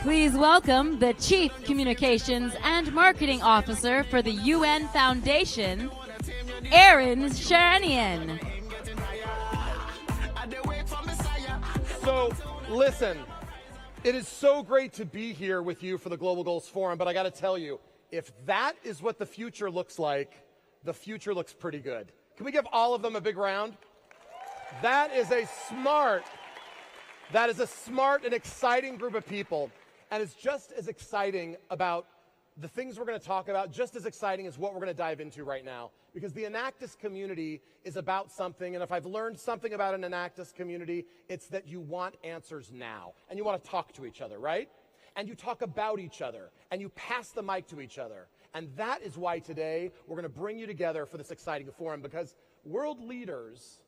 Please welcome the Chief Communications and Marketing Officer for the UN Foundation, Sherinian. So, listen, it is so great to be here with you for the Global Goals Forum, but I got to tell you, if that is what the future looks like, the future looks pretty good. Can we give all of them a big round? That is a smart and exciting group of people. And it's just as exciting about the things we're going to talk about, just as exciting as what we're going to dive into right now. Because the Enactus community is about something, and if I've learned something about an Enactus community, it's that you want answers now. And you want to talk to each other, right? And you talk about each other, and you pass the mic to each other. And that is why today we're going to bring you together for this exciting forum, because world leaders,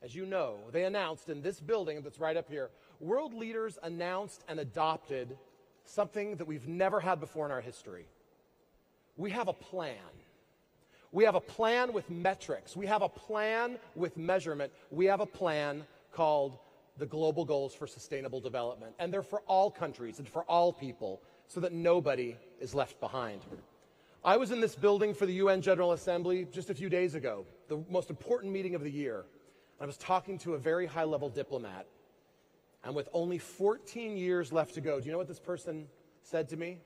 as you know, they announced in this building that's right up here, world leaders announced and adopted something that we've never had before in our history. We have a plan. We have a plan with metrics. We have a plan with measurement. We have a plan called the Global Goals for Sustainable Development. And they're for all countries and for all people so that nobody is left behind. I was in this building for the UN General Assembly just a few days ago, the most important meeting of the year. I was talking to a very high-level diplomat. And with only 14 years left to go, do you know what this person said to me?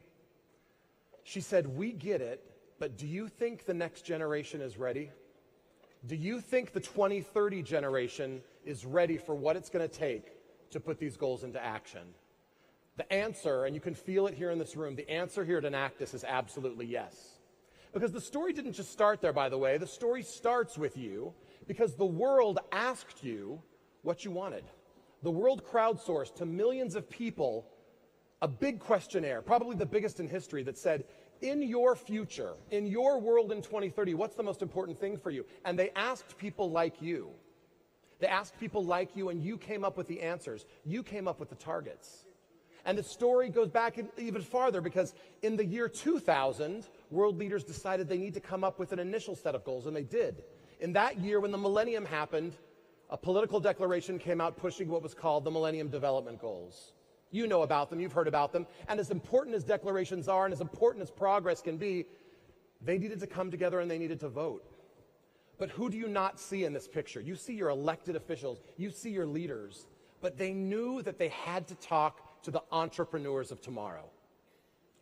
She said, "We get it, but do you think the next generation is ready? Do you think the 2030 generation is ready for what it's going to take to put these goals into action?" The answer, and you can feel it here in this room, the answer here at Enactus is absolutely yes. Because the story didn't just start there, by the way. The story starts with you because the world asked you what you wanted. The world crowdsourced to millions of people a big questionnaire, probably the biggest in history, that said, in your future, in your world in 2030, what's the most important thing for you? And they asked people like you. They asked people like you, and you came up with the answers. You came up with the targets. And the story goes back even farther, because in the year 2000, world leaders decided they need to come up with an initial set of goals, and they did. In that year, when the millennium happened, a political declaration came out pushing what was called the Millennium Development Goals. You know about them, you've heard about them, and as important as declarations are and as important as progress can be, they needed to come together and they needed to vote. But who do you not see in this picture? You see your elected officials, you see your leaders, but they knew that they had to talk to the entrepreneurs of tomorrow.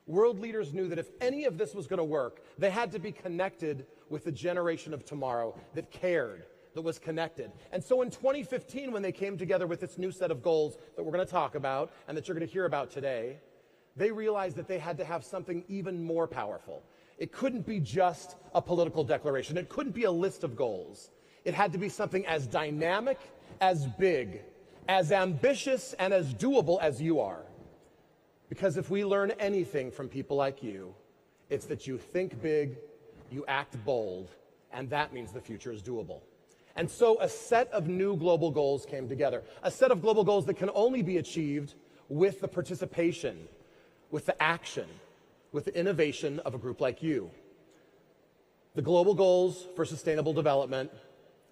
World leaders knew that if any of this was going to work, they had to be connected with the generation of tomorrow that cared, that was connected. And so in 2015, when they came together with this new set of goals that we're going to talk about and that you're going to hear about today, they realized that they had to have something even more powerful. It couldn't be just a political declaration. It couldn't be a list of goals. It had to be something as dynamic, as big, as ambitious, and as doable as you are. Because if we learn anything from people like you, it's that you think big, you act bold, and that means the future is doable. And so a set of new global goals came together, a set of global goals that can only be achieved with the participation, with the action, with the innovation of a group like you. The global goals for sustainable development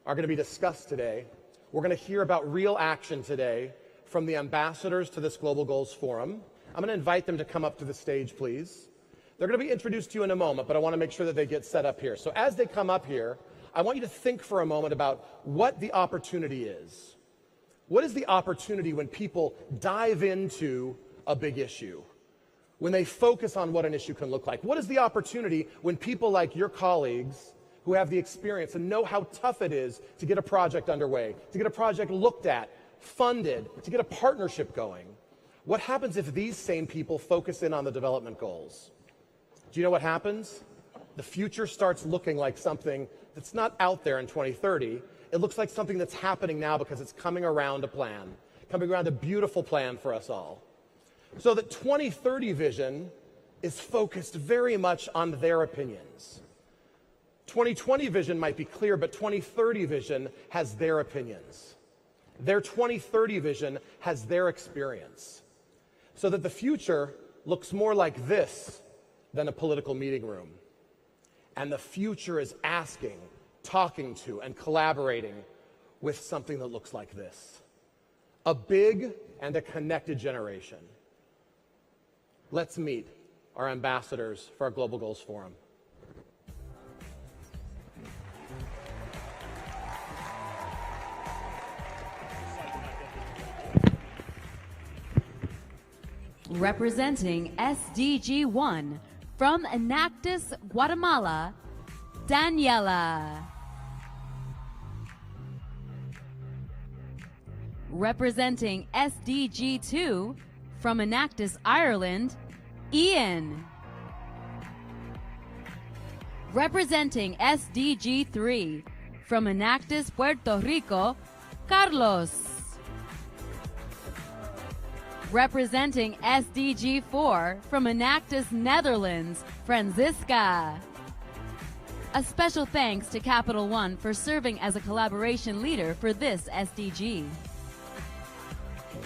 are going to be discussed today. We're going to hear about real action today from the ambassadors to this Global Goals Forum. I'm going to invite them to come up to the stage, please. They're going to be introduced to you in a moment, but I want to make sure that they get set up here. So as they come up here, I want you to think for a moment about what the opportunity is. What is the opportunity when people dive into a big issue? When they focus on what an issue can look like? What is the opportunity when people like your colleagues who have the experience and know how tough it is to get a project underway, to get a project looked at, funded, to get a partnership going? What happens if these same people focus in on the development goals? Do you know what happens? The future starts looking like something that's not out there in 2030. It looks like something that's happening now because it's coming around a plan, coming around a beautiful plan for us all. So that 2030 vision is focused very much on their opinions. 2020 vision might be clear, but 2030 vision has their opinions. Their 2030 vision has their experience. So that the future looks more like this than a political meeting room. And the future is asking, talking to, and collaborating with something that looks like this. A big and a connected generation. Let's meet our ambassadors for our Global Goals Forum. Representing SDG 1 from Enactus, Guatemala, Daniela. Representing SDG 2 from Enactus, Ireland, Ian. Representing SDG 3 from Enactus, Puerto Rico, Carlos. Representing SDG 4 from Enactus, Netherlands, Franziska. A special thanks to Capital One for serving as a collaboration leader for this SDG.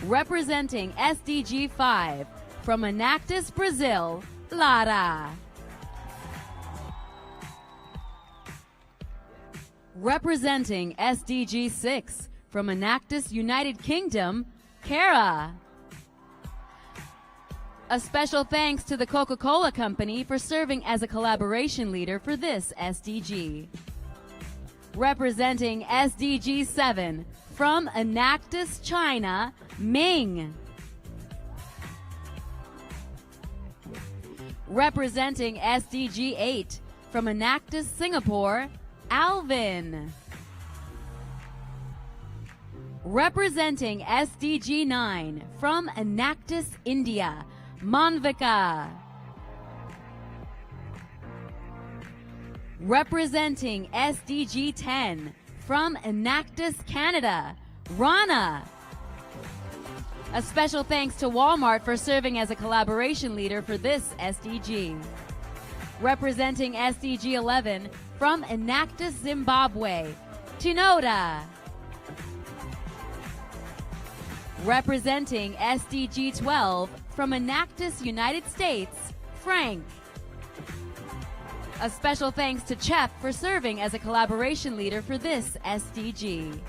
Representing SDG 5 from Enactus, Brazil, Lara. Representing SDG 6 from Enactus, United Kingdom, Kara. A special thanks to the Coca-Cola Company for serving as a collaboration leader for this SDG. Representing SDG 7 from Enactus, China, Ming. Representing SDG 8 from Enactus, Singapore, Alvin. Representing SDG 9 from Enactus, India, Manvika. Representing SDG 10 from Enactus, Canada, Rana. A special thanks to Walmart for serving as a collaboration leader for this SDG. Representing SDG 11 from Enactus, Zimbabwe, Tinoda. Representing SDG 12 from Enactus, United States, Frank. A special thanks to Chep for serving as a collaboration leader for this SDG.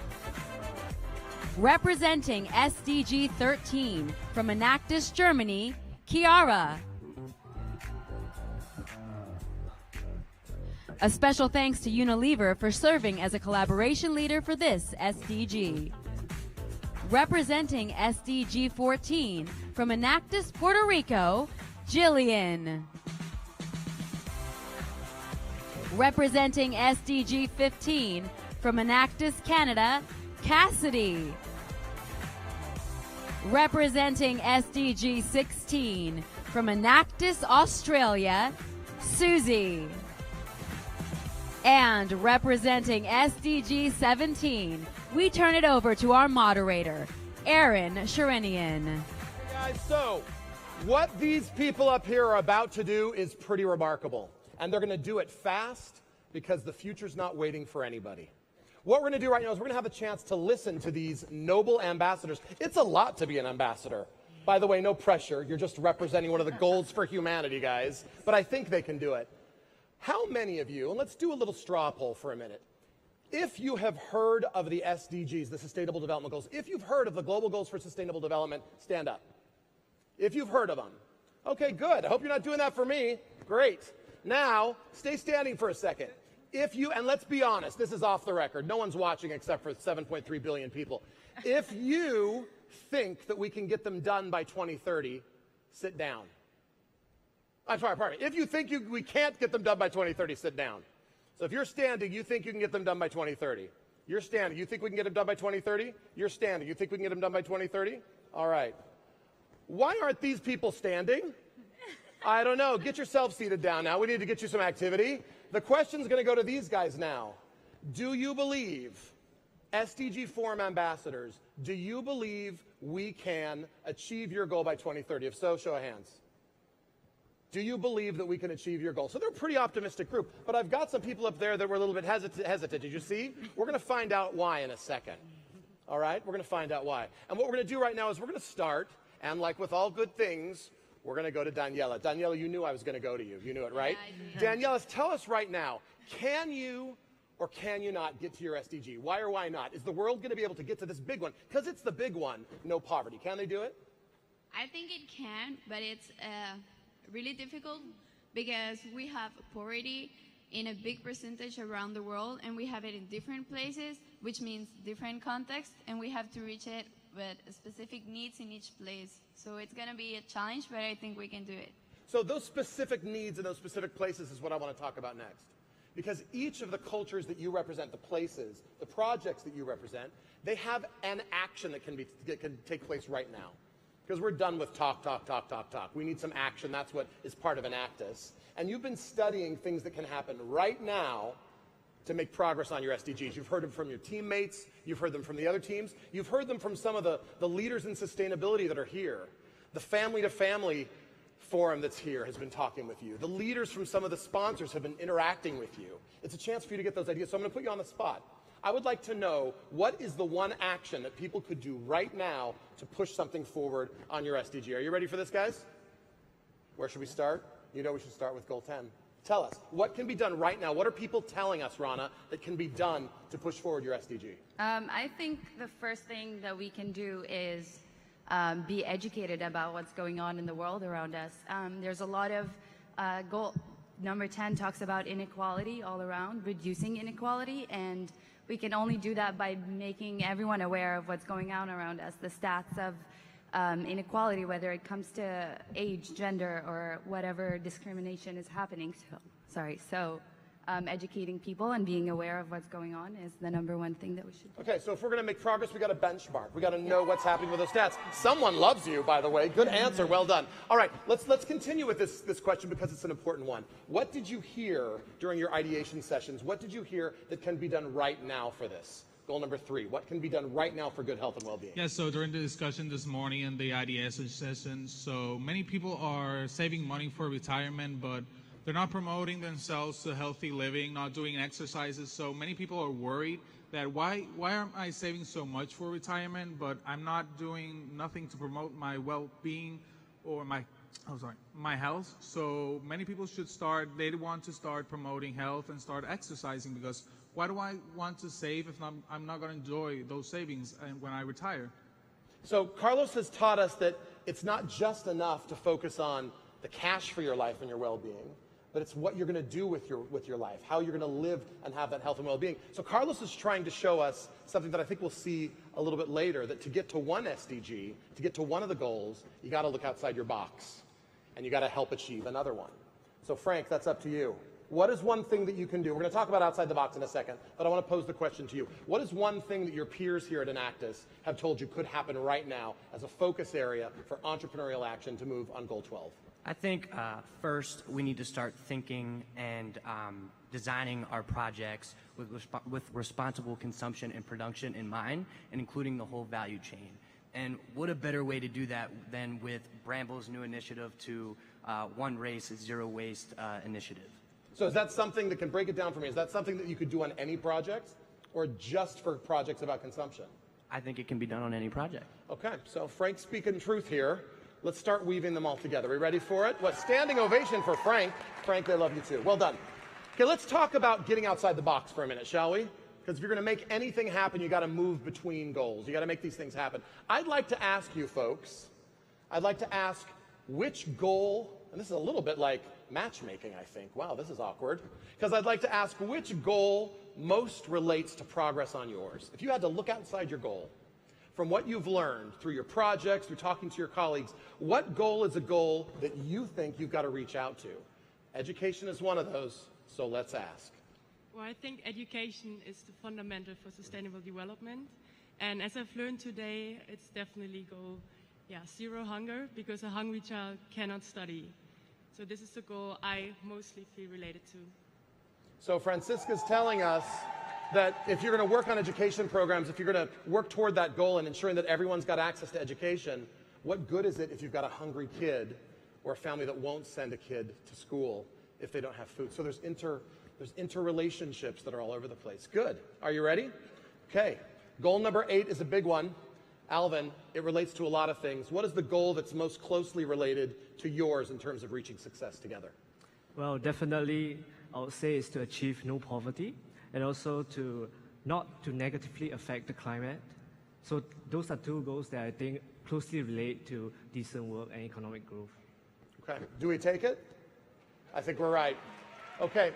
Representing SDG 13 from Enactus, Germany, Kiara. A special thanks to Unilever for serving as a collaboration leader for this SDG. Representing SDG 14 from Enactus, Puerto Rico, Jillian. Representing SDG 15 from Enactus, Canada, Cassidy. Representing SDG 16 from Enactus, Australia, Susie. And representing SDG 17, we turn it over to our moderator, Aaron Sherinian. Hey guys, so what these people up here are about to do is pretty remarkable. And they're going to do it fast because the future's not waiting for anybody. What we're going to do right now is we're going to have a chance to listen to these noble ambassadors. It's a lot to be an ambassador. By the way, no pressure. You're just representing one of the goals for humanity, guys. But I think they can do it. How many of you, and let's do a little straw poll for a minute, if you have heard of the SDGs, the Sustainable Development Goals, if you've heard of the Global Goals for Sustainable Development, stand up. If you've heard of them. Okay, good. I hope you're not doing that for me. Great. Now, stay standing for a second. If you, and let's be honest, this is off the record. No one's watching except for 7.3 billion people. If you think that we can get them done by 2030, sit down. I'm sorry, pardon me. If you think we can't get them done by 2030, sit down. So if you're standing, you think you can get them done by 2030. You're standing. You think we can get them done by 2030? You're standing. You think we can get them done by 2030? All right. Why aren't these people standing? I don't know. Get yourself seated down now. We need to get you some activity. The question's going to go to these guys now. Do you believe, SDG Forum ambassadors, do you believe we can achieve your goal by 2030? If so, show of hands. Do you believe that we can achieve your goal? So they're a pretty optimistic group, but I've got some people up there that were a little bit hesitant. Did you see? We're going to find out why in a second. All right? We're going to find out why. And what we're going to do right now is we're going to start, and like with all good things, we're going to go to Daniela. Daniela, you knew I was going to go to you. You knew it, right? Yeah, Daniela, tell us right now, can you or can you not get to your SDG? Why or why not? Is the world going to be able to get to this big one? Because it's the big one, no poverty. Can they do it? I think it can, but it's really difficult because we have poverty in a big percentage around the world, and we have it in different places, which means different contexts, and we have to reach it with specific needs in each place. So it's going to be a challenge, but I think we can do it. So those specific needs in those specific places is what I want to talk about next. Because each of the cultures that you represent, the places, the projects that you represent, they have an action that can take place right now. Because we're done with talk. We need some action. That's what is part of Enactus. And you've been studying things that can happen right now to make progress on your SDGs. You've heard them from your teammates. You've heard them from the other teams. You've heard them from some of the leaders in sustainability that are here. The family-to-family forum that's here has been talking with you. The leaders from some of the sponsors have been interacting with you. It's a chance for you to get those ideas. So I'm going to put you on the spot. I would like to know, what is the one action that people could do right now to push something forward on your SDG? Are you ready for this, guys? Where should we start? You know we should start with goal 10. Tell us, what can be done right now? What are people telling us, Rana, that can be done to push forward your SDG? I think the first thing that we can do is be educated about what's going on in the world around us. There's a lot of goal number 10 talks about inequality all around, reducing inequality, and we can only do that by making everyone aware of what's going on around us, the stats of inequality, whether it comes to age, gender, or whatever discrimination is happening. So educating people and being aware of what's going on is the number one thing that we should do. Okay, so if we're going to make progress, we got to benchmark. We got to know what's happening with those stats. Someone loves you, by the way. Good answer. Well done. All right, let's continue with this question because it's an important one. What did you hear during your ideation sessions? What did you hear that can be done right now for this? Goal number 3, what can be done right now for good health and well-being? Yeah, so during the discussion this morning in the ideation session, so many people are saving money for retirement, but they're not promoting themselves to healthy living, not doing exercises. So many people are worried that why am I saving so much for retirement, but I'm not doing nothing to promote my well-being or my health. So many people they want to start promoting health and start exercising, because why do I want to save if I'm not going to enjoy those savings when I retire? So Carlos has taught us that it's not just enough to focus on the cash for your life and your well-being, but it's what you're going to do with your life, how you're going to live and have that health and well-being. So Carlos is trying to show us something that I think we'll see a little bit later, that to get to one SDG, to get to one of the goals, you got to look outside your box, and you got to help achieve another one. So Frank, that's up to you. What is one thing that you can do? We're going to talk about outside the box in a second, but I want to pose the question to you. What is one thing that your peers here at Enactus have told you could happen right now as a focus area for entrepreneurial action to move on Goal 12? I think first we need to start thinking and designing our projects with responsible consumption and production in mind, and including the whole value chain. And what a better way to do that than with Bramble's new initiative to One Race, Zero Waste initiative. So is that something that can break it down for me? Is that something that you could do on any project, or just for projects about consumption? I think it can be done on any project. Okay, so Frank's speaking truth here. Let's start weaving them all together. Are we ready for it? What standing ovation for Frank. Frank, they love you too. Well done. Okay, let's talk about getting outside the box for a minute, shall we? Because if you're going to make anything happen, you got to move between goals. You got to make these things happen. I'd like to ask you folks, which goal, and this is a little bit like matchmaking, I think. Wow, this is awkward. Because I'd like to ask which goal most relates to progress on yours. If you had to look outside your goal, from what you've learned through your projects, through talking to your colleagues, what goal is a goal that you think you've got to reach out to? Education is one of those, so let's ask. Well, I think education is the fundamental for sustainable development. And as I've learned today, it's definitely goal, zero hunger, because a hungry child cannot study. So this is the goal I mostly feel related to. So Francisca's telling us that if you're going to work on education programs, if you're going to work toward that goal and ensuring that everyone's got access to education, what good is it if you've got a hungry kid or a family that won't send a kid to school if they don't have food? So there's interrelationships that are all over the place. Good. Are you ready? Okay. Goal number 8 is a big one. Alvin, it relates to a lot of things. What is the goal that's most closely related to yours in terms of reaching success together? Well, definitely, I would say is to achieve no poverty, and also to not to negatively affect the climate. So those are two goals that I think closely relate to decent work and economic growth. Okay, do we take it? I think we're right. Okay,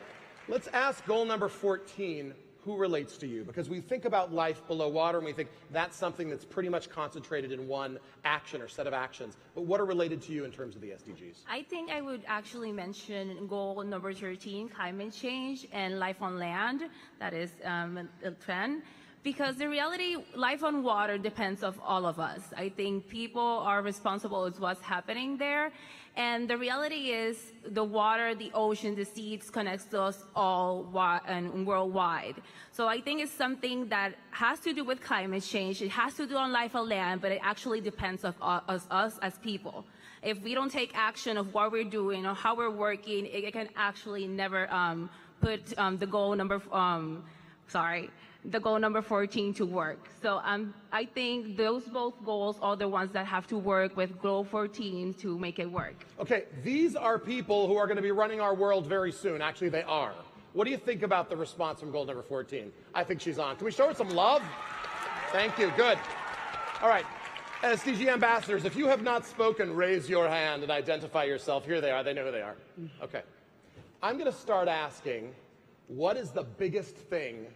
let's ask goal number 14, who relates to you? Because we think about life below water and we think that's something that's pretty much concentrated in one action or set of actions. But what are related to you in terms of the SDGs? I think I would actually mention goal number 13, climate change and life on land. That is a trend. Because the reality, life on water depends on all of us. I think people are responsible with what's happening there. And the reality is the water, the ocean, the seas connects us all and worldwide. So I think it's something that has to do with climate change. It has to do on life on land, but it actually depends on us as people. If we don't take action of what we're doing or how we're working, it can actually never put the goal number, the goal number 14 to work. So I think those both goals are the ones that have to work with goal 14 to make it work. Okay, these are people who are going to be running our world very soon. Actually, they are. What do you think about the response from goal number 14? I think she's on. Can we show her some love? Thank you. Good. All right. SDG ambassadors, if you have not spoken, raise your hand and identify yourself. Here they are. They know who they are. Okay. I'm going to start asking, what is the biggest thing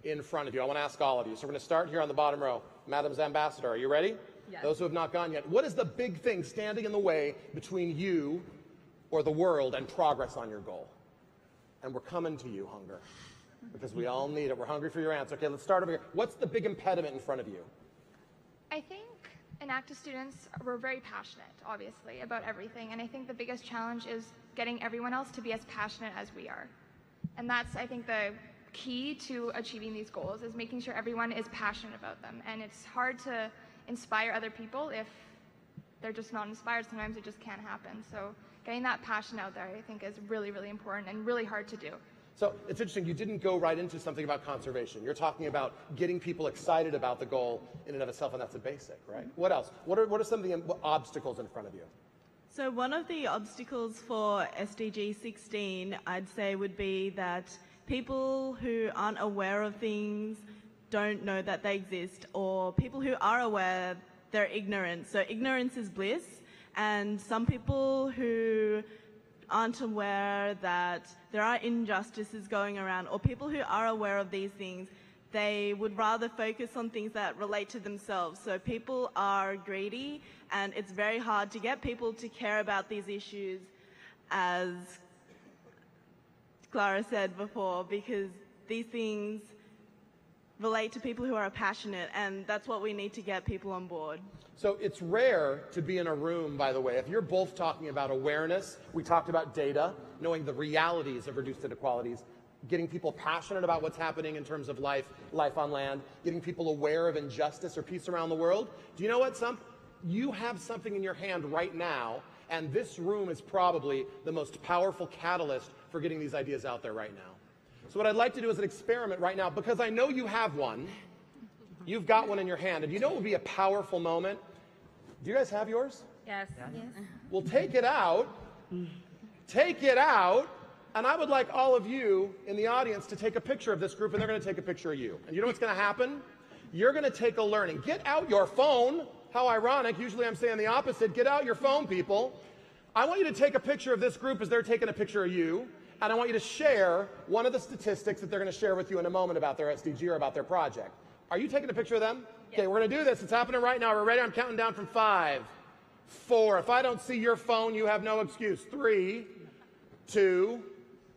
in front of you? I want to ask all of you. So we're going to start here on the bottom row. Madam's ambassador, are you ready? Yes. Those who have not gone yet. What is the big thing standing in the way between you or the world and progress on your goal? And we're coming to you, hunger, because we all need it. We're hungry for your answer. Okay, let's start over here. What's the big impediment in front of you? I think Enactus students were very passionate, obviously, about everything. And I think the biggest challenge is getting everyone else to be as passionate as we are. And that's, I think, the key to achieving these goals, is making sure everyone is passionate about them. And it's hard to inspire other people if they're just not inspired. Sometimes it just can't happen. So getting that passion out there, I think, is really, really important and really hard to do. So it's interesting, you didn't go right into something about conservation. You're talking about getting people excited about the goal in and of itself, and that's a basic, right? What else? What are some of the obstacles in front of you? So one of the obstacles for SDG 16, I'd say, would be that people who aren't aware of things don't know that they exist, or people who are aware, they're ignorant. So ignorance is bliss, and some people who aren't aware that there are injustices going around, or people who are aware of these things, they would rather focus on things that relate to themselves. So people are greedy, and it's very hard to get people to care about these issues, as Clara said before, because these things relate to people who are passionate, and that's what we need to get people on board. So it's rare to be in a room, by the way, if you're both talking about awareness, we talked about data, knowing the realities of reduced inequalities, getting people passionate about what's happening in terms of life on land, getting people aware of injustice or peace around the world. Do you know what? You have something in your hand right now, and this room is probably the most powerful catalyst for getting these ideas out there right now. So what I'd like to do is an experiment right now, because I know you have one. You've got one in your hand, and you know it would be a powerful moment. Do you guys have yours? Yes. Well, take it out. Take it out. And I would like all of you in the audience to take a picture of this group, and they're going to take a picture of you. And you know what's going to happen? You're going to take a learning. Get out your phone. How ironic. Usually I'm saying the opposite. Get out your phone, people. I want you to take a picture of this group as they're taking a picture of you. And I want you to share one of the statistics that they're going to share with you in a moment about their SDG or about their project. Are you taking a picture of them? Yes. Okay, we're going to do this. It's happening right now. We're ready. I'm counting down from 5, 4. If I don't see your phone, you have no excuse. 3, 2,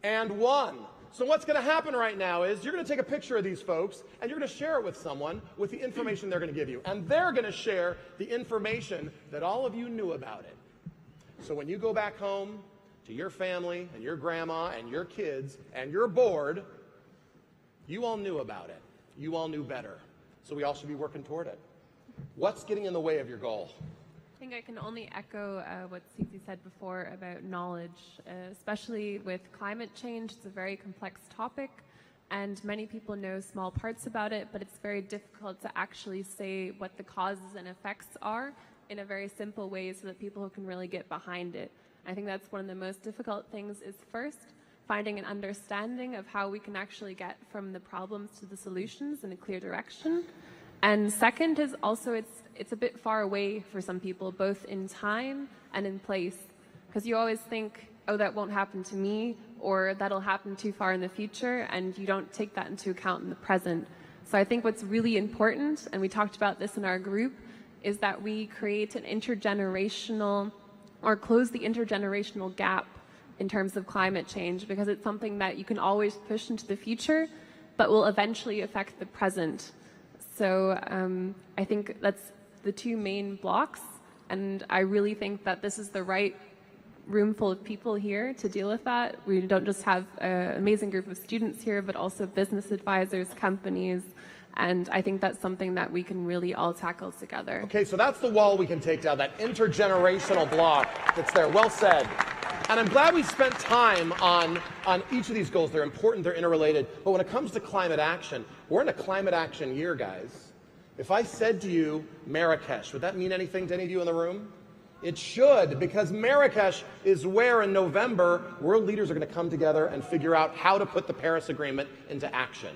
and 1. So what's going to happen right now is you're going to take a picture of these folks, and you're going to share it with someone with the information they're going to give you. And they're going to share the information that all of you knew about it. So when you go back home to your family and your grandma and your kids and your board, you all knew about it. You all knew better. So we all should be working toward it. What's getting in the way of your goal? I think I can only echo what Cece said before about knowledge, especially with climate change. It's a very complex topic, and many people know small parts about it, but it's very difficult to actually say what the causes and effects are in a very simple way so that people can really get behind it. I think that's one of the most difficult things, is first finding an understanding of how we can actually get from the problems to the solutions in a clear direction. And second is also it's a bit far away for some people, both in time and in place, because you always think, oh, that won't happen to me, or that'll happen too far in the future, and you don't take that into account in the present. So I think what's really important, and we talked about this in our group, is that we create an intergenerational, or close the intergenerational gap in terms of climate change, because it's something that you can always push into the future, but will eventually affect the present. So I think that's the two main blocks, and I really think that this is the right room full of people here to deal with that. We don't just have an amazing group of students here, but also business advisors, companies, and I think that's something that we can really all tackle together. Okay, so that's the wall we can take down, that intergenerational block that's there. Well said. And I'm glad we spent time on each of these goals. They're important, they're interrelated. But when it comes to climate action, we're in a climate action year, guys. If I said to you, Marrakesh, would that mean anything to any of you in the room? It should, because Marrakesh is where in November world leaders are going to come together and figure out how to put the Paris Agreement into action.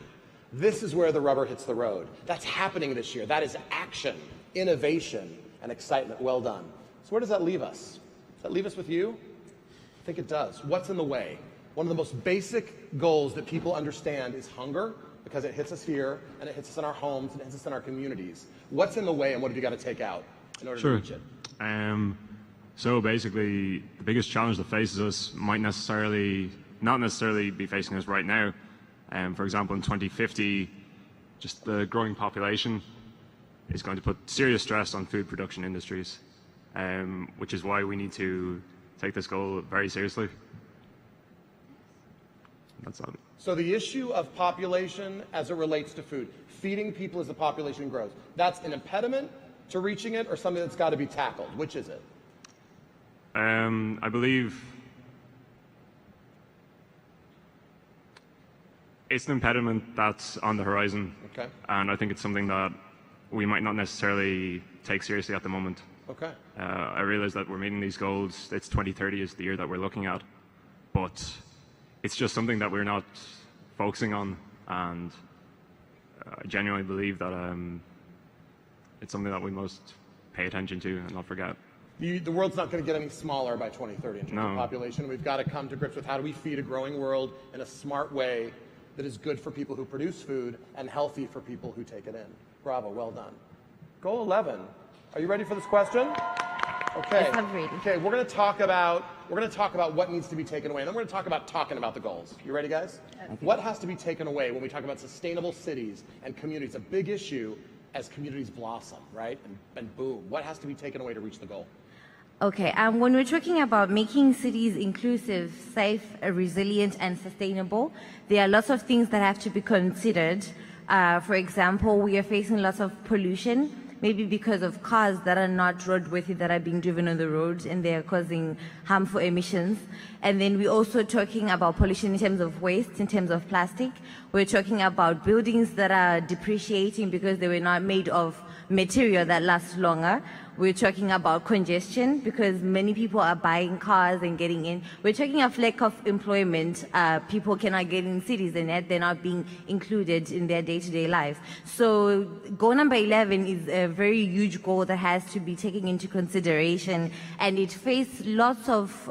This is where the rubber hits the road. That's happening this year. That is action, innovation, and excitement. Well done. So where does that leave us? Does that leave us with you? I think it does. What's in the way? One of the most basic goals that people understand is hunger, because it hits us here, and it hits us in our homes, and it hits us in our communities. What's in the way, and what have you got to take out in order to reach it? So basically, the biggest challenge that faces us might not necessarily be facing us right now. For example, in 2050, just the growing population is going to put serious stress on food production industries, which is why we need to take this goal very seriously. That's all. So the issue of population as it relates to food, feeding people as the population grows, that's an impediment to reaching it, or something that's got to be tackled? Which is it? I believe it's an impediment that's on the horizon. Okay. And I think it's something that we might not necessarily take seriously at the moment. Okay. I realize that we're meeting these goals. It's 2030 is the year that we're looking at, but it's just something that we're not focusing on, and I genuinely believe that it's something that we must pay attention to and not forget. The world's not going to get any smaller by 2030 in terms of population. We've got to come to grips with how do we feed a growing world in a smart way that is good for people who produce food and healthy for people who take it in. Bravo, well done. Goal 11. Are you ready for this question? Okay. Yes, I'm ready. Okay, we're going to talk about what needs to be taken away, and then we're going to talk about talking about the goals. You ready, guys? Okay. What has to be taken away when we talk about sustainable cities and communities? A big issue as communities blossom, right? And boom. What has to be taken away to reach the goal? Okay, when we're talking about making cities inclusive, safe, resilient, and sustainable, there are lots of things that have to be considered. For example, we are facing lots of pollution, maybe because of cars that are not roadworthy, that are being driven on the road, and they are causing harmful emissions. And then we're also talking about pollution in terms of waste, in terms of plastic. We're talking about buildings that are depreciating because they were not made of material that lasts longer. We're talking about congestion because many people are buying cars and getting in. We're talking of lack of employment. People cannot get in cities, and yet they're not being included in their day-to-day life. So goal number 11 is a very huge goal that has to be taken into consideration, and it faces lots of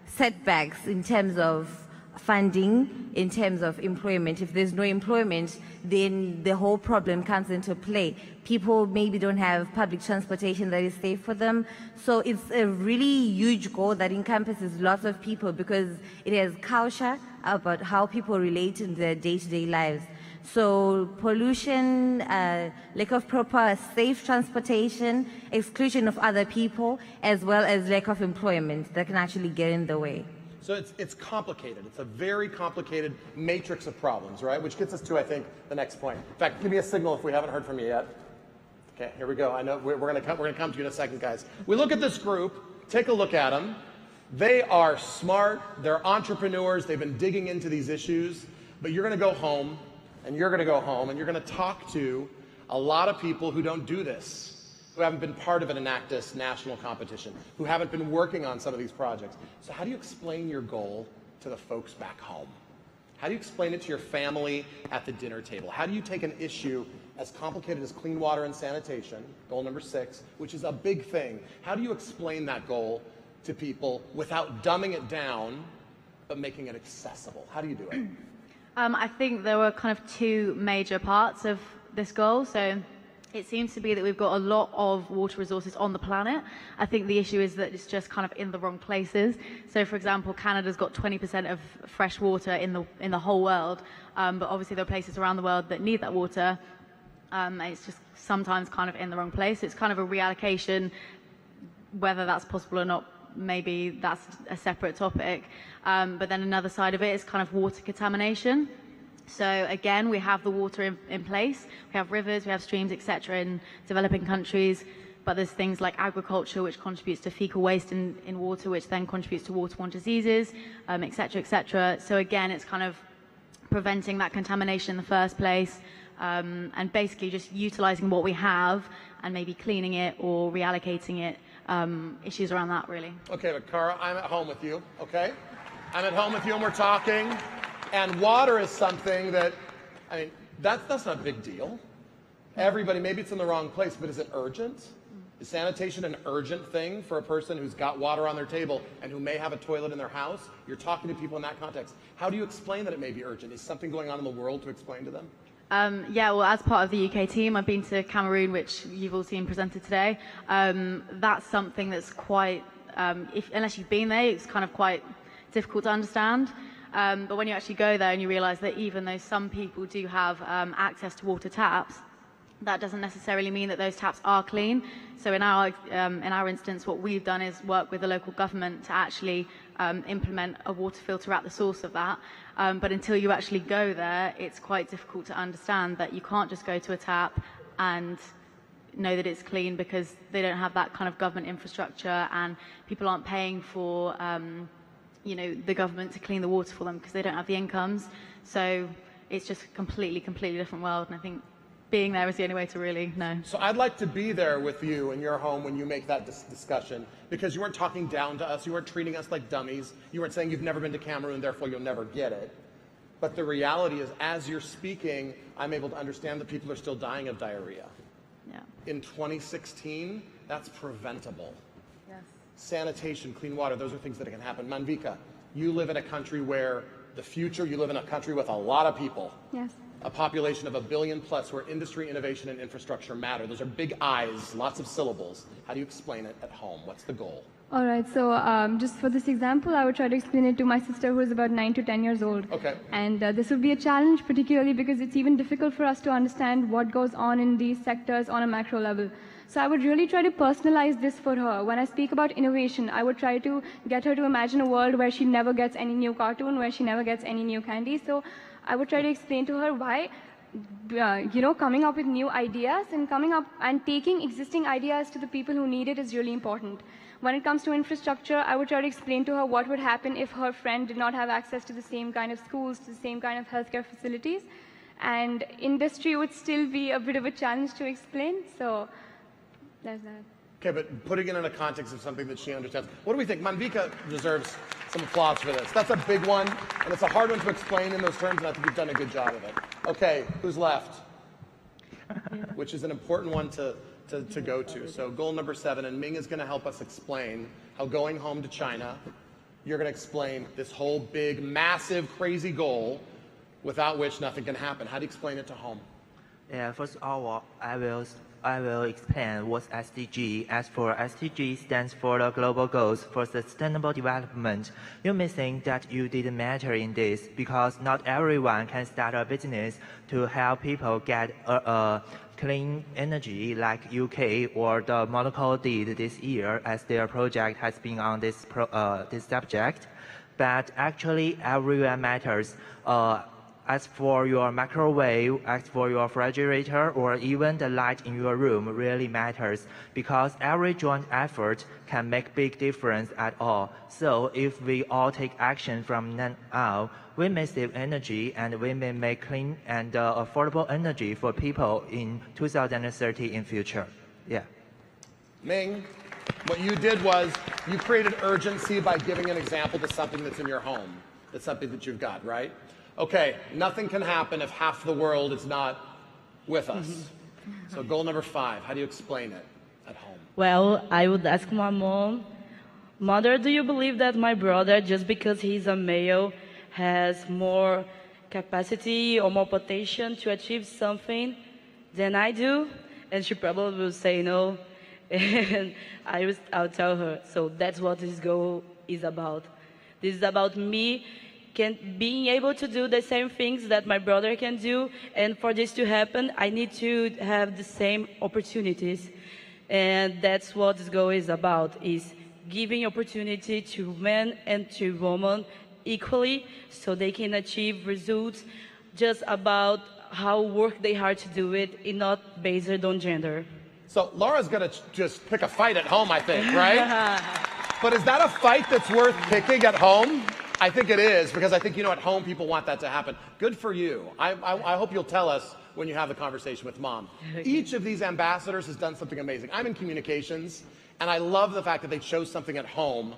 setbacks in terms of funding, in terms of employment. If there's no employment, then the whole problem comes into play. People maybe don't have public transportation that is safe for them. So it's a really huge goal that encompasses lots of people because it has culture about how people relate in their day-to-day lives. So pollution, lack of proper safe transportation, exclusion of other people, as well as lack of employment that can actually get in the way. So it's complicated. It's a very complicated matrix of problems, right? Which gets us to, I think, the next point. In fact, give me a signal if we haven't heard from you yet. Okay, here we go. I know we're going to come to you in a second, guys. We look at this group. Take a look at them. They are smart. They're entrepreneurs. They've been digging into these issues. But you're going to go home, and you're going to go home, and you're going to talk to a lot of people who don't do this, who haven't been part of an Enactus national competition, who haven't been working on some of these projects. So how do you explain your goal to the folks back home? How do you explain it to your family at the dinner table? How do you take an issue as complicated as clean water and sanitation, goal number 6, which is a big thing? How do you explain that goal to people without dumbing it down, but making it accessible? How do you do it? I think there were kind of 2 major parts of this goal. So it seems to be that we've got a lot of water resources on the planet. I think the issue is that it's just kind of in the wrong places. So, for example, Canada's got 20% of fresh water in the whole world, but obviously there are places around the world that need that water. It's just sometimes kind of in the wrong place. It's kind of a reallocation. Whether that's possible or not, maybe that's a separate topic. But then another side of it is kind of water contamination. So again, we have the water in place. We have rivers, we have streams, etc. in developing countries. But there's things like agriculture, which contributes to fecal waste in water, which then contributes to waterborne diseases, etc., etc. So again, it's kind of preventing that contamination in the first place, and basically just utilizing what we have and maybe cleaning it or reallocating it. Issues around that, really. Okay, but Cara, I'm at home with you, okay? I'm at home with you and we're talking. And water is something that, I mean, that's not a big deal. Everybody, maybe it's in the wrong place, but is it urgent? Is sanitation an urgent thing for a person who's got water on their table and who may have a toilet in their house? You're talking to people in that context. How do you explain that it may be urgent? Is something going on in the world to explain to them? Yeah, well, as part of the UK team, I've been to Cameroon, which you've all seen presented today. That's something that's quite, unless you've been there, it's kind of quite difficult to understand. But when you actually go there and you realize that even though some people do have access to water taps, that doesn't necessarily mean that those taps are clean. So in our instance, what we've done is work with the local government to actually implement a water filter at the source of that. But until you actually go there, it's quite difficult to understand that you can't just go to a tap and know that it's clean, because they don't have that kind of government infrastructure, and people aren't paying for the government to clean the water for them because they don't have the incomes. So it's just a completely different world, and I think being there is the only way to really know. So I'd like to be there with you in your home when you make that discussion, because you weren't talking down to us, you weren't treating us like dummies, you weren't saying you've never been to Cameroon, therefore you'll never get it. But the reality is, as you're speaking, I'm able to understand that people are still dying of diarrhea. Yeah. In 2016, that's preventable. Yes. Sanitation, clean water, those are things that can happen. Manvika, you live in a country where you live in a country with a lot of people. Yes. A population of 1 billion plus, where industry, innovation, and infrastructure matter. Those are big I's, lots of syllables. How do you explain it at home? What's the goal? All right, so just for this example, I would try to explain it to my sister, who is about 9 to 10 years old. Okay. And this would be a challenge, particularly because it's even difficult for us to understand what goes on in these sectors on a macro level. So I would really try to personalize this for her. When I speak about innovation, I would try to get her to imagine a world where she never gets any new cartoon, where she never gets any new candy. So I would try to explain to her why, coming up with new ideas and coming up and taking existing ideas to the people who need it is really important. When it comes to infrastructure, I would try to explain to her what would happen if her friend did not have access to the same kind of schools, to the same kind of healthcare facilities. And industry would still be a bit of a challenge to explain. So there's that. Okay, but putting it in a context of something that she understands. What do we think? Manvika deserves some applause for this. That's a big one, and it's a hard one to explain in those terms, and I think you've done a good job of it. Okay, who's left? Which is an important one to go to. So goal number 7, and Ming is going to help us explain how going home to China, you're going to explain this whole big, massive, crazy goal without which nothing can happen. How do you explain it to home? Yeah, first of all, I will explain what's SDG. As for SDG stands for the Global Goals for Sustainable Development. You may think that you didn't matter in this because not everyone can start a business to help people get clean energy like UK or the Monaco did this year, as their project has been on this subject. But actually, everyone matters. As for your microwave, as for your refrigerator, or even the light in your room really matters, because every joint effort can make big difference at all. So if we all take action from now on, we may save energy and we may make clean and affordable energy for people in 2030 in future. Yeah. Ming, what you did was you created urgency by giving an example to something that's in your home. That's something that you've got, right? Okay, nothing can happen if half the world is not with us. So goal number 5, how do you explain it at home? Well, I would ask my mom, Mother, do you believe that my brother, just because he's a male, has more capacity or more potential to achieve something than I do? And she probably will say no. And I'll tell her, so that's what this goal is about. This is about me being able to do the same things that my brother can do. And for this to happen, I need to have the same opportunities. And that's what this goal is about, is giving opportunity to men and to women equally so they can achieve results just about how work they hard to do it and not based on gender. So Laura's going to just pick a fight at home, I think, right? But is that a fight that's worth picking at home? I think it is, because I think, at home people want that to happen. Good for you. I hope you'll tell us when you have the conversation with Mom. Each of these ambassadors has done something amazing. I'm in communications, and I love the fact that they chose something at home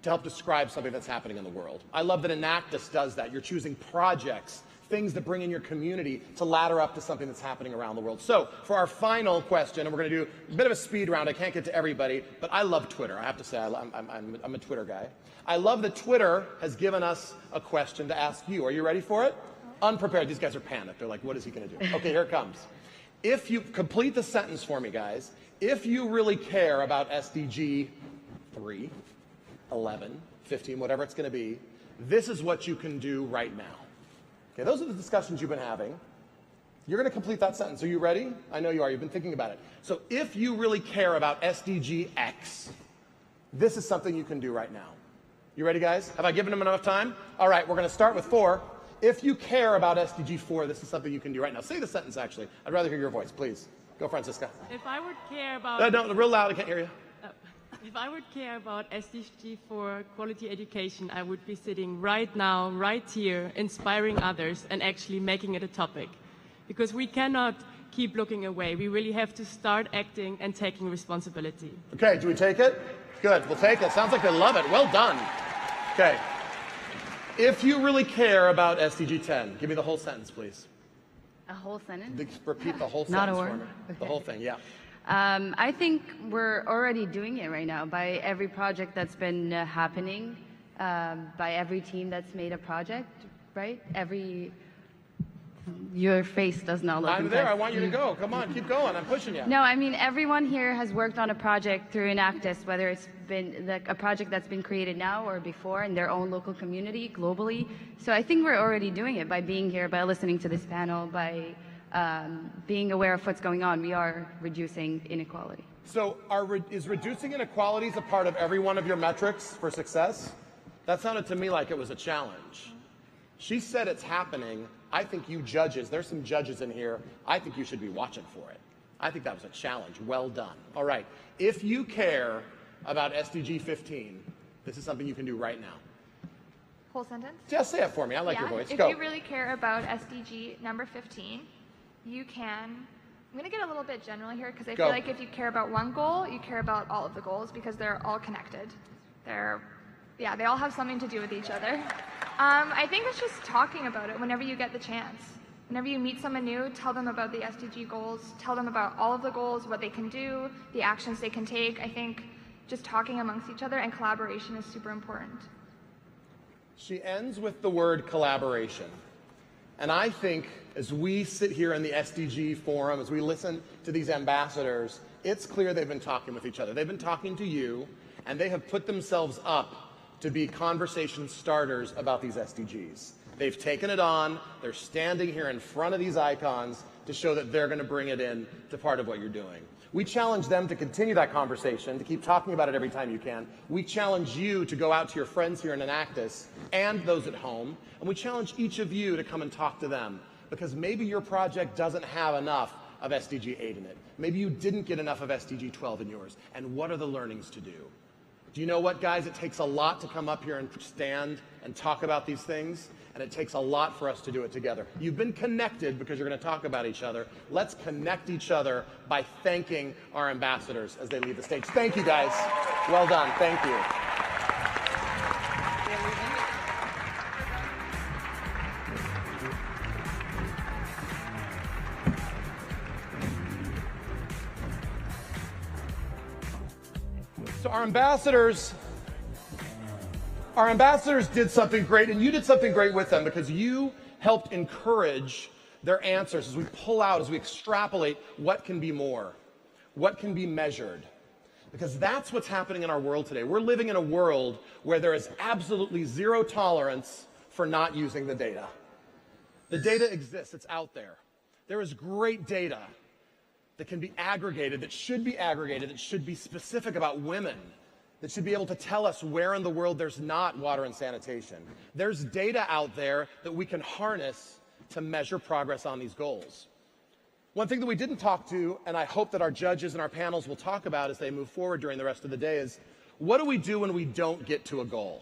to help describe something that's happening in the world. I love that Enactus does that. You're choosing projects, things that bring in your community to ladder up to something that's happening around the world. So for our final question, and we're going to do a bit of a speed round. I can't get to everybody, but I love Twitter. I have to say, I'm a Twitter guy. I love that Twitter has given us a question to ask you. Are you ready for it? Unprepared. These guys are panicked. They're like, what is he going to do? Okay, here it comes. If you complete the sentence for me, guys, if you really care about SDG 3, 11, 15, whatever it's going to be, this is what you can do right now. Okay, those are the discussions you've been having. You're going to complete that sentence. Are you ready? I know you are. You've been thinking about it. So if you really care about SDG X, this is something you can do right now. You ready, guys? Have I given them enough time? All right, we're going to start with 4. If you care about SDG 4, this is something you can do right now. Say the sentence, actually. I'd rather hear your voice, please. Go, Francisca. If I would care about... No, real loud. I can't hear you. If I would care about SDG 4 quality education, I would be sitting right now, right here, inspiring others and actually making it a topic. Because we cannot keep looking away. We really have to start acting and taking responsibility. Okay, do we take it? Good, we'll take it. Sounds like they love it. Well done. Okay. If you really care about SDG 10, give me the whole sentence, please. A whole sentence? Repeat the whole Not sentence a word? for me. Okay. The whole thing, yeah. I think we're already doing it right now by every project that's been happening, by every team that's made a project, right? Your face does not look I'm there. impressed. I want you to go. Come on, keep going. I'm pushing you. No, I mean, everyone here has worked on a project through Enactus, whether it's been a project that's been created now or before in their own local community, globally. So I think we're already doing it by being here, by listening to this panel, by being aware of what's going on. We are reducing inequality. So is reducing inequalities a part of every one of your metrics for success? That sounded to me like it was a challenge. She said it's happening. I think you judges, there's some judges in here, I think you should be watching for it. I think that was a challenge. Well done. All right. If you care about SDG 15, this is something you can do right now. Whole sentence? Just say it for me. I like your voice. If Go. you really care about SDG number 15, you can, I'm going to get a little bit general here because I feel like if you care about one goal, you care about all of the goals because they're all connected. They all have something to do with each other. I think it's just talking about it whenever you get the chance. Whenever you meet someone new, tell them about the SDG goals, tell them about all of the goals, what they can do, the actions they can take. I think just talking amongst each other and collaboration is super important. She ends with the word collaboration. And I think as we sit here in the SDG forum, as we listen to these ambassadors, it's clear they've been talking with each other. They've been talking to you, and they have put themselves up to be conversation starters about these SDGs. They've taken it on. They're standing here in front of these icons to show that they're going to bring it in to part of what you're doing. We challenge them to continue that conversation, to keep talking about it every time you can. We challenge you to go out to your friends here in Enactus and those at home, and we challenge each of you to come and talk to them, because maybe your project doesn't have enough of SDG 8 in it. Maybe you didn't get enough of SDG 12 in yours, and what are the learnings to do? Do you know what, guys? It takes a lot to come up here and stand and talk about these things, and it takes a lot for us to do it together. You've been connected because you're going to talk about each other. Let's connect each other by thanking our ambassadors as they leave the stage. Thank you, guys. Well done. Thank you. our ambassadors did something great, and you did something great with them because you helped encourage their answers as we pull out, as we extrapolate what can be more, what can be measured. Because that's what's happening in our world today. We're living in a world where there is absolutely zero tolerance for not using the data. The data exists, it's out there. There is great data that can be aggregated, that should be specific about women, that should be able to tell us where in the world there's not water and sanitation. There's data out there that we can harness to measure progress on these goals. One thing that we didn't talk to, and I hope that our judges and our panels will talk about as they move forward during the rest of the day, is what do we do when we don't get to a goal?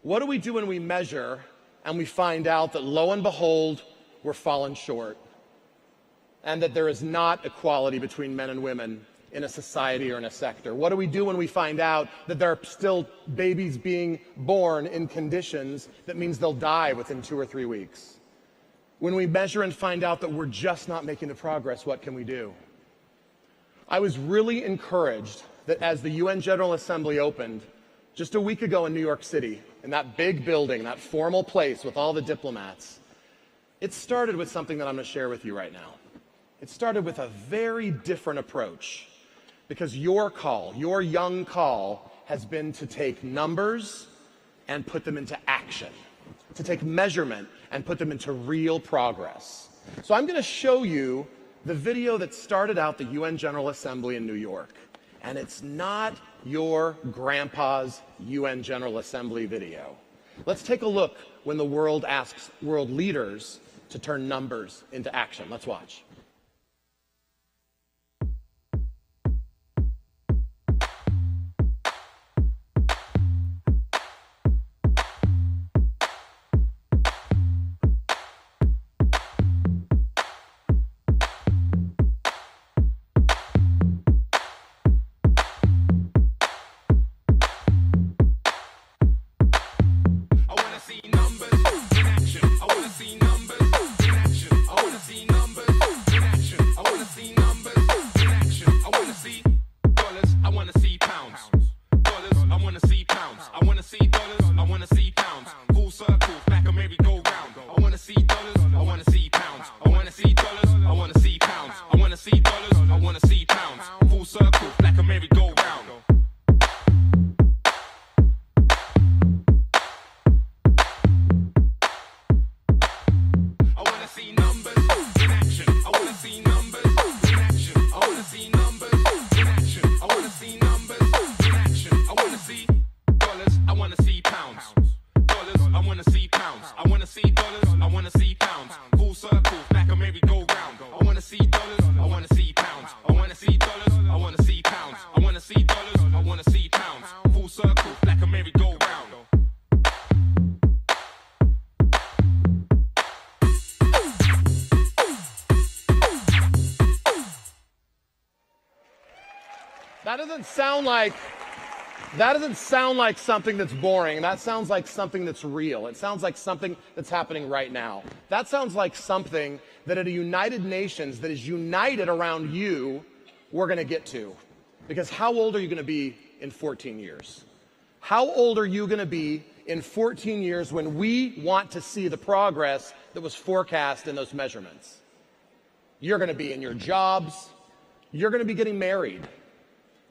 What do we do when we measure and we find out that, lo and behold, we're falling short, and that there is not equality between men and women in a society or in a sector? What do we do when we find out that there are still babies being born in conditions that means they'll die within 2 or 3 weeks? When we measure and find out that we're just not making the progress, what can we do? I was really encouraged that as the UN General Assembly opened just a week ago in New York City, in that big building, that formal place with all the diplomats, it started with something that I'm going to share with you right now. It started with a very different approach, because your call, your young call, has been to take numbers and put them into action, to take measurement and put them into real progress. So I'm going to show you the video that started out the UN General Assembly in New York. And it's not your grandpa's UN General Assembly video. Let's take a look when the world asks world leaders to turn numbers into action. Let's watch. That doesn't sound like something that's boring. That sounds like something that's real. It sounds like something that's happening right now. That sounds like something that at a United Nations that is united around you, we're going to get to. Because how old are you going to be in 14 years? How old are you going to be in 14 years when we want to see the progress that was forecast in those measurements? You're going to be in your jobs. You're going to be getting married.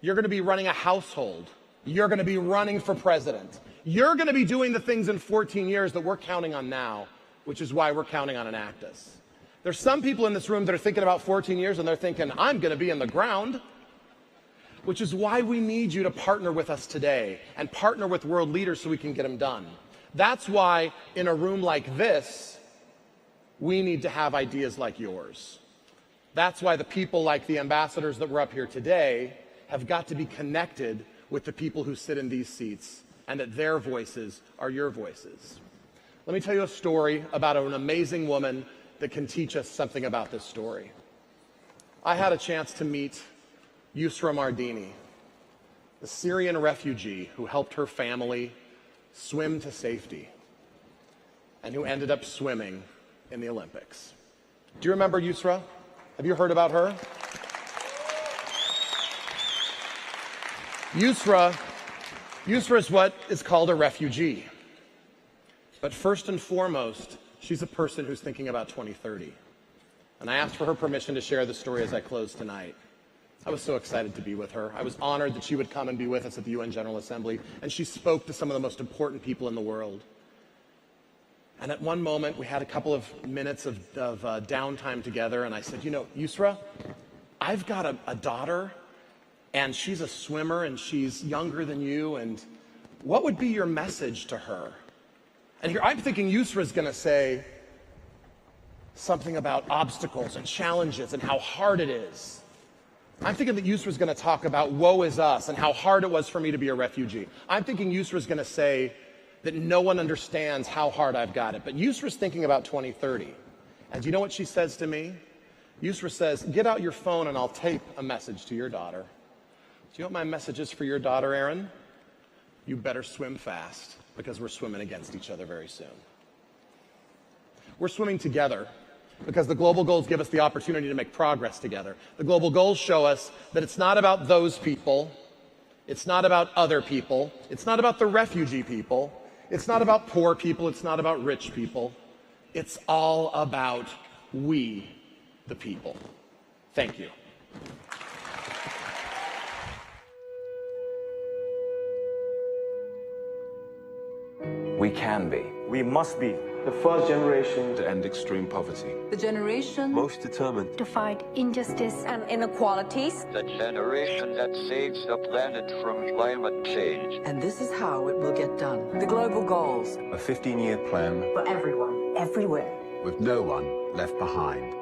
You're going to be running a household. You're going to be running for president. You're going to be doing the things in 14 years that we're counting on now, which is why we're counting on Enactus. There's some people in this room that are thinking about 14 years and they're thinking, I'm going to be in the ground, which is why we need you to partner with us today and partner with world leaders so we can get them done. That's why in a room like this, we need to have ideas like yours. That's why the people like the ambassadors that were up here today have got to be connected with the people who sit in these seats, and that their voices are your voices. Let me tell you a story about an amazing woman that can teach us something about this story. I had a chance to meet Yusra Mardini, the Syrian refugee who helped her family swim to safety and who ended up swimming in the Olympics. Do you remember Yusra? Have you heard about her? Yusra is what is called a refugee. But first and foremost, she's a person who's thinking about 2030. And I asked for her permission to share the story as I close tonight. I was so excited to be with her. I was honored that she would come and be with us at the UN General Assembly, and she spoke to some of the most important people in the world. And at one moment, we had a couple of minutes of downtime together, and I said, you know, Yusra, I've got a daughter, and she's a swimmer, and she's younger than you, and what would be your message to her? And here, I'm thinking Yusra's going to say something about obstacles and challenges and how hard it is. I'm thinking that Yusra's going to talk about woe is us and how hard it was for me to be a refugee. I'm thinking Yusra's going to say that no one understands how hard I've got it. But Yusra's thinking about 2030. And do you know what she says to me? Yusra says, get out your phone and I'll tape a message to your daughter. Do you know what my message is for your daughter, Erin? You better swim fast, because we're swimming against each other very soon. We're swimming together because the global goals give us the opportunity to make progress together. The global goals show us that it's not about those people, it's not about other people, it's not about the refugee people, it's not about poor people, it's not about rich people. It's all about we, the people. Thank you. We can be. We must be the first generation to end extreme poverty. The generation Most determined. to fight injustice and inequalities. The generation that saves the planet from climate change. And this is how it will get done. The global goals A 15-year plan for everyone, everywhere. with no one left behind.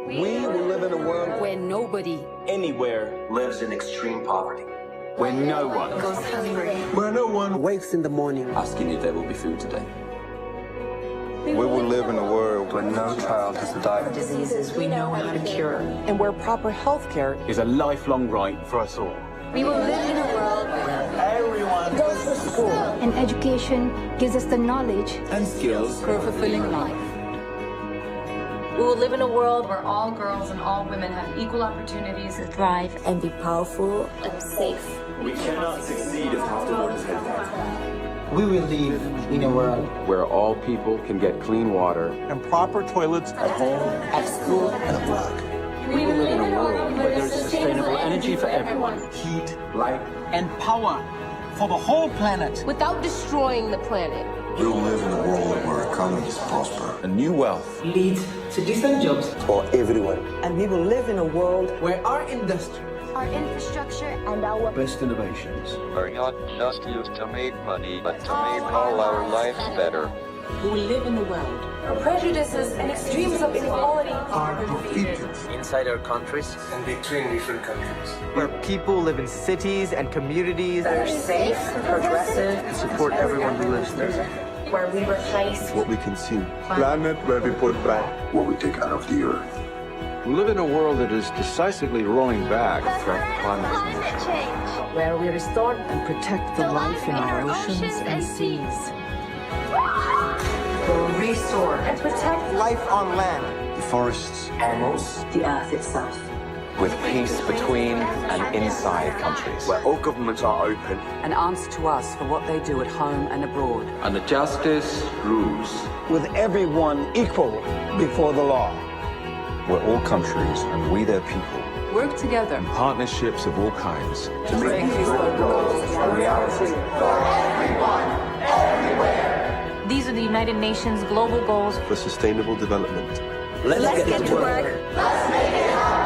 We will live in a world where nobody Anywhere lives in extreme poverty. Where no one goes hungry. Where no one wakes in the morning asking if there will be food today. We will live in a world where no child has to die. Diseases we know how to cure. And where proper health care Is a lifelong right for us all. We will live in a world where everyone goes to school. And education gives us the knowledge And skills for a fulfilling life. We will live in a world where all girls and all women have equal opportunities to thrive and be powerful and safe. We cannot succeed if afterwards is held. We will live in a world Where all people can get clean water and proper toilets at home, at school and at work. We will live in a world where there's sustainable energy for everyone. heat, light, And power for the whole planet. Without destroying the planet. We will live in a world where economies prosper and new wealth Lead to decent jobs. for everyone. And we will live in a world where our industry, Our infrastructure and our Best innovations Are not just used to make money, but to make all our lives better. We will live in a world where prejudices and extremes of inequality are defeated. inside our countries and between different countries. Where people live in cities and communities that are safe, progressive, and support everyone who lives there. where we replace What we consume. Planet where we put back what we take out of the earth. We live in a world that is decisively rolling back from climate change. where we restore and protect the life in our oceans and seas. Where we restore and protect Life on land. The forests, animals, the earth itself. with peace between and inside countries. Where all governments are open And answer to us for what they do at home and abroad. and the justice rules. With everyone equal before the law. Where all countries and we their people Work together. and partnerships of all kinds to make these goals a reality. These are the United Nations global goals. for sustainable development. Let's get to work. Let's make it happen.